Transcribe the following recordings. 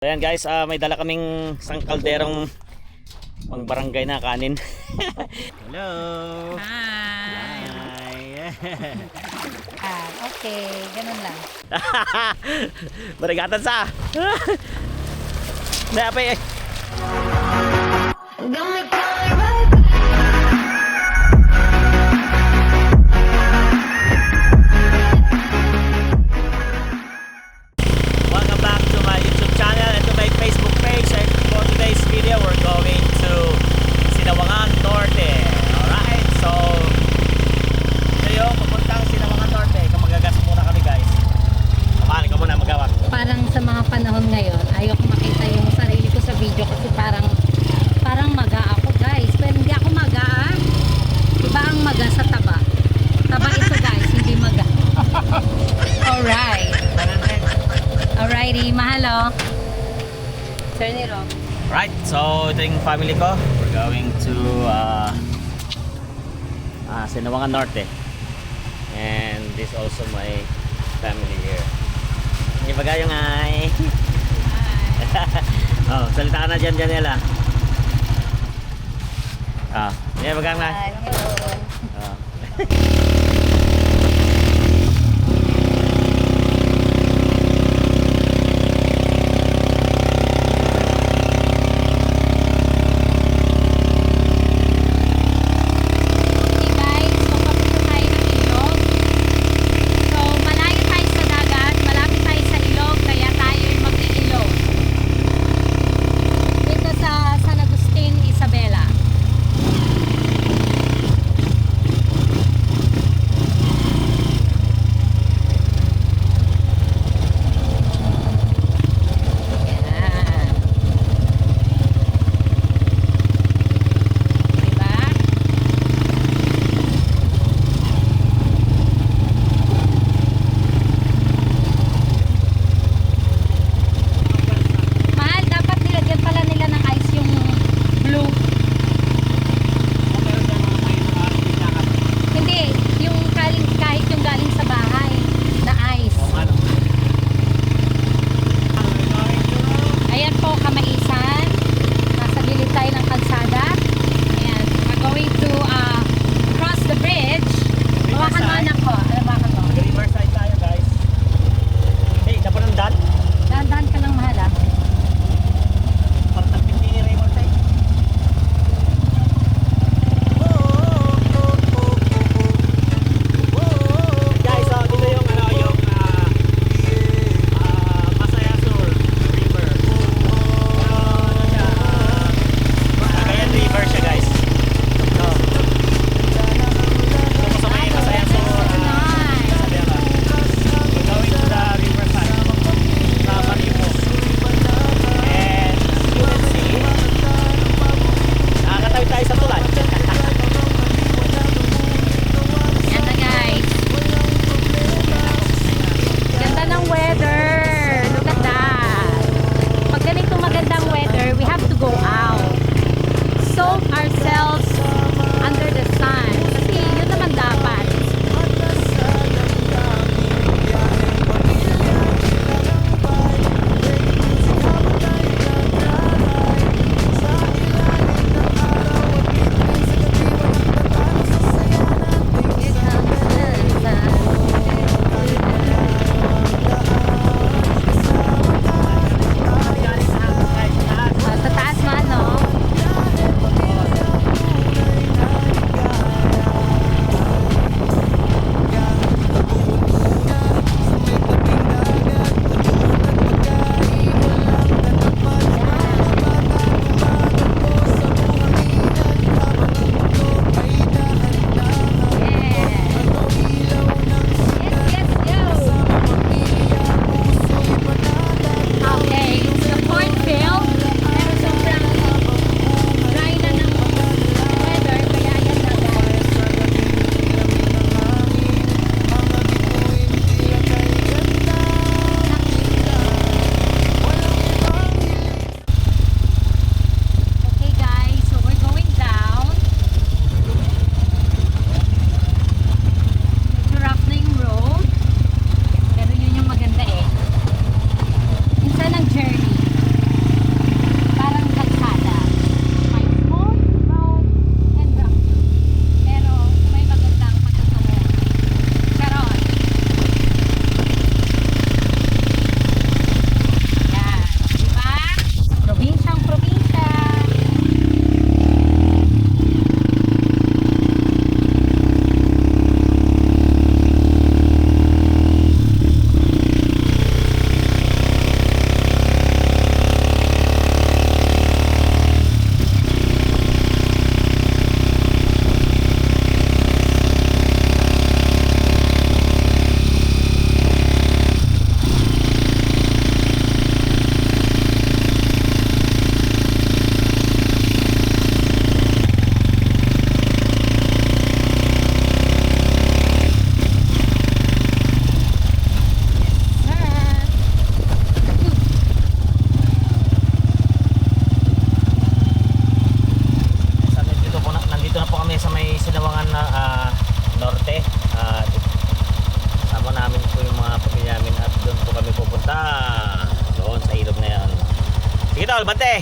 Ayan guys, may dala kaming isang kalderong pang barangay na kanin. Hello. Hi. Hi. Okay, ganun lang. Barigatan sa. Napay. Welcome back to my YouTube channel and to my Facebook page. And for today's video, we're going to Sinawangan Norte. Alright, so tayo papuntang Sinawangan Norte. Kung magagas muna kami guys. Samahan ka muna magawak. Parang sa mga panahon ngayon, ayoko makita yung sarili ko sa video kasi parang maga ako guys. Pero hindi ako maga ah. Iba ang maga sa taba. Taba ito guys, hindi maga. Alright. Alrighty, mahalo. Turn it off. Right, so ito yung family ko. We're going to Sinawangan Norte. And this also my family here. Hindi ba kayong ay? Oh, salita ka na dyan, Janela. Hindi ba kayong ay? Hello. Okay guys, so papunta tayo ng ilog. So malayo tayo sa dagat, malapit tayo sa ilog, kaya tayo ay mag-iilog. Dito sa San Agustin, Isabela. Tol, bante.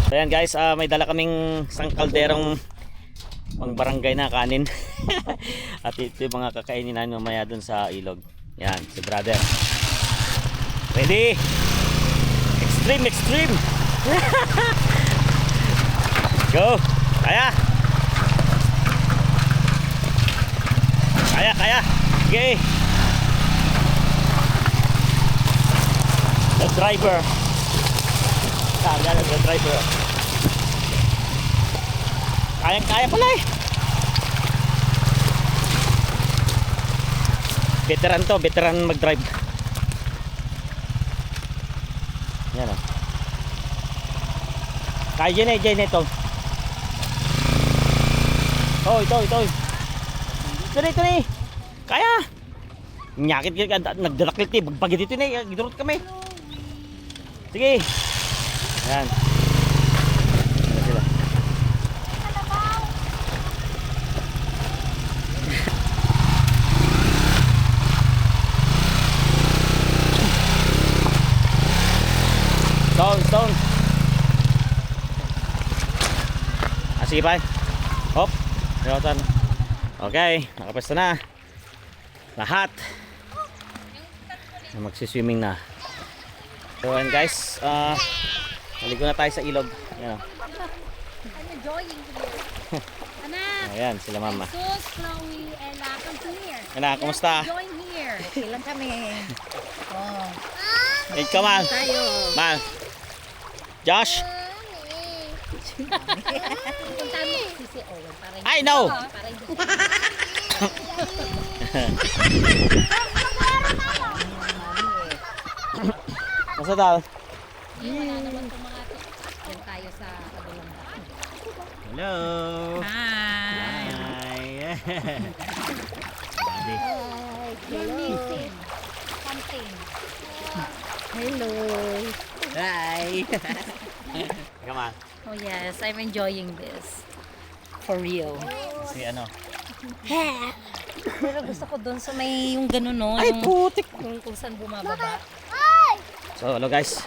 So ayan guys, may dala kaming isang kalderong pang barangay na kanin. At ito yung mga kakainin namin mamaya dun sa ilog. Yan, si brother. Ready? Extreme, extreme. Go. Kaya. Kaya, kaya. Okay. The driver. Kaya na the driver. Kaya pala eh. Veteran to, veteran mag-drive. Yan o. Kaya dyan ito. Oh, ito. Ito na eh. Kaya. Nyakit ka, nagdalaklit eh. Bagpagit ito na eh. Gidurot kami. Sige. Yan. Yan sila. Stone. Sige pa. Hop. Yotan. Okay, nakapwesto na. Lahat. Magsiswimming na. So and guys, naligo na tayo sa ilog. Yan o. I'm enjoying here. Anak! Ayan, sila mama. Jesus, Chloe, Ella, come to here. Anak, kumusta? Join here. Okay lang kami. Oh. Wait ka man. Tayo. Man. Josh. Puntahan mo si Sisi Owen para hindi. I know. Para hindi. Masa daw? Wala naman itong mga yan tayo sa kabilang daan. Hello. Hi. Hi. You're missing something. Hello. Hi. Come on. Oh yes, I'm enjoying this. For real. Si ano? Pero gusto ko doon sa may yung gano'n no. Ay, putik. Yung kung saan bumababa. So hello guys.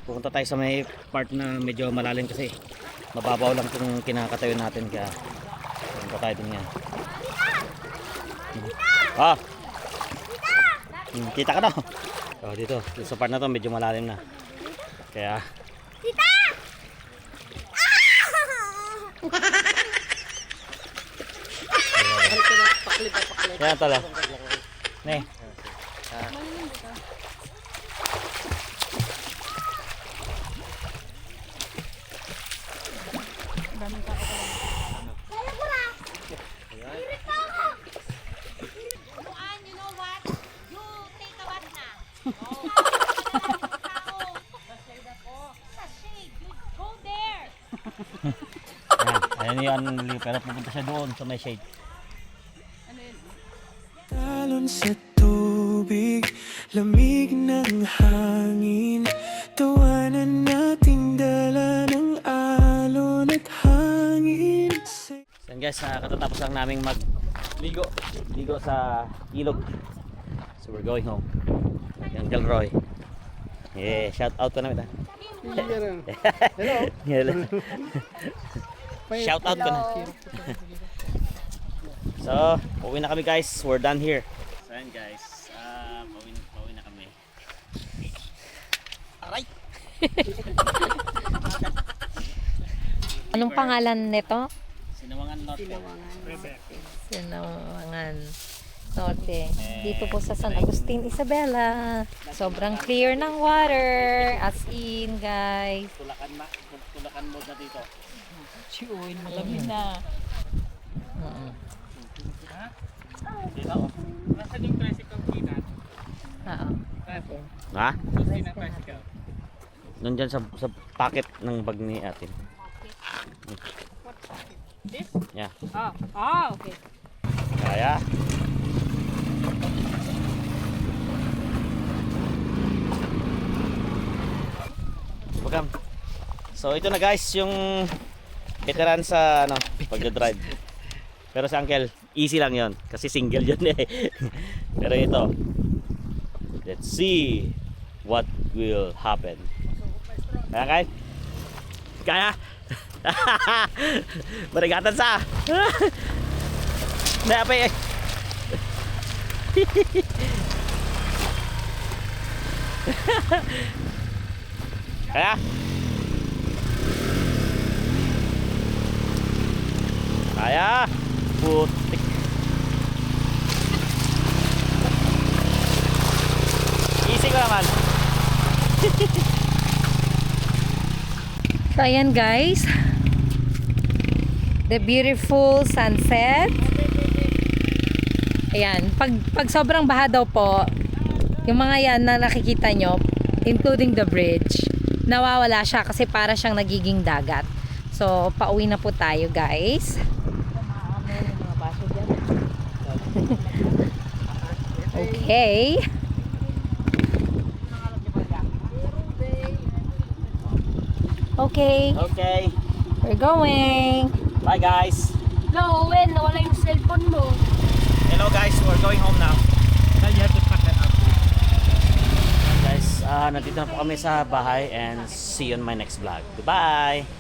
Pupunta tayo sa may part na medyo malalim kasi mababaw lang itong kinakatayo natin kaya pupunta tayo din yan. Ah! Kita ka na. So dito sa part na to medyo malalim na. Kaya yan tala. Ne. You know what? You take a bath na. Sa shade. You go there. Yan. Ayan yung pero pupunta siya doon sa may shade. Talon sa tubig, lamig ng hangin, tawanan nating dala ng alon at hangin. So guys, katatapos lang naming magligo sa ilog. So we're going home. Uncle Roy. Yeah, shout out ko namin. Hello. Shout out ko na. So, pauwi na kami guys. We're done here. So yan guys, pauwi na kami. Aray! Anong pangalan nito? Sinawangan Norte. Sinawangan Norte. Dito po sa San Agustin, Isabela. Sobrang clear ng water. As in, guys. Tulakan mode na dito. Chewin, malamig na. Dito. Nasaan yung tricycle kinat? Oo. Ha? Susi ng tricycle. Nandyan sa pocket ng bag ni atin. This? Yeah. Okay. Kaya. Pagam. So ito na guys yung veteran sa pagdadrive. Pero si Uncle, easy lang yon kasi single yun eh. Pero ito, let's see what will happen. Kaya kaya? Kaya? Marigatan sa. Napa eh. Kaya? Kaya? Putik. Easy ko naman. So ayan guys, the beautiful sunset. Ayan, pag sobrang baha daw po, yung mga yan na nakikita nyo, including the bridge, nawawala siya kasi para siyang nagiging dagat. So pauwi na po tayo guys. Okay. Okay, Okay. we're going. Bye guys. No, Owen, nawala yung cellphone mo. Hello guys, we're going home now. Now you have to pack that up. Guys, nandito na po kami sa bahay and see you on my next vlog. Goodbye!